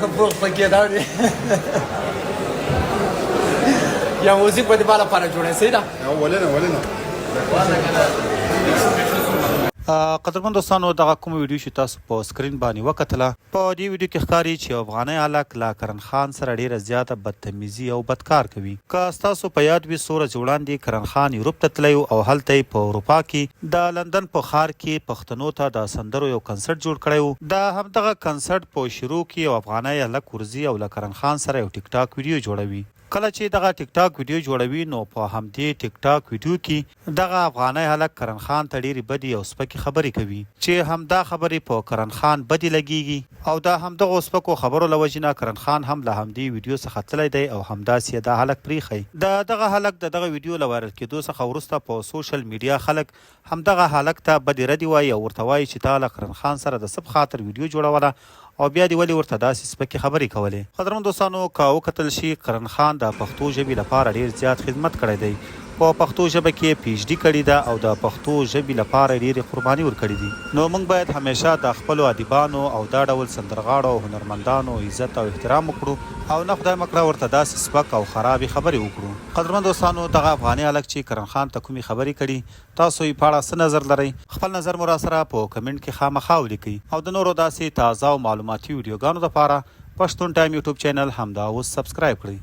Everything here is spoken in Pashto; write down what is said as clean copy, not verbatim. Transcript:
فوق پکې دا دی یا موزیک په دې بالا لپاره جوړه سي دا ولنه قدرمن دوستانو دغه کوم ویډیو چې تاسو په سکرین باندې وکتله په دې ویډیو کې ښکاري چې افغاني هلک لا کرن خان سره ډیره زیاته بدتمیزي او بدکار کوي. که تاسو په یاد وي څو ورځې وړاندې کرن خان یورپ ته تللی او هلته یې په اروپا کې د لندن په ښار کې پښتنو ته د سندرو یو کنسرت جوړ کړی و. د همدغه کنسرت په شروع کې یو افغانی هلک ورځي او له کرن خان سره یو ټیک ټاک ویډیو جوړوي. کله چې دغه ټیک ټاک ویډیو جوړوي نو په همدې ټیک ټاک ویډیو کې دغه افغانی هلک کرن خان ته ډېرې بدې او سپکې خبرې کوي چې همدا خبرې په کرن خان بدې لګیږي او دا همدغه سپکو خبرو له وجې نه کرن خان هم له همدې ویډیو څخه تللی دی او همداسې دا هلک پریښی. دغه هلک د دغه ویډیو له وایرل کېدو څخه وروسته په سوشل میډیا خلک همدغه هلک ته بدې ردې وایي او ورته وایي چې تا له کرن خان سره د څه په خاطر ویډیو جوړوله او بیا دې ولې ورته داسې سپکې خبرې کولې. قدرمن دوستانو که وکتل شي کرن خان د پښتو ژبې لپاره ډېر زیات خدمت کړی دی. په پښتو ژبه کې PhD کړې ده او د پښتو ژبې لپاره ډېرې قرباني ورکړې دي. نو موږ باید همیشه د خپلو ادیبانو او دا ډول سندرغاړو او هنرمندانو عزت او احترام وکړو او نه خدای مکړه ورته داسې سپک او خرابې خبرې وکړو. قدرمن دوستانو دغه افغاني هلک چې کرن خان ته کومې خبرې کړي تاسو یې په اړه څه نظر لرئ؟ خپل نظر مو راسره په کمنټ کې خامخا ولیکئ او د نورو داسې تازه او معلوماتي ویډیوګانو لپاره پښتون ټایم یوټیوب چینل همدا اوس سبسکرایب کړئ.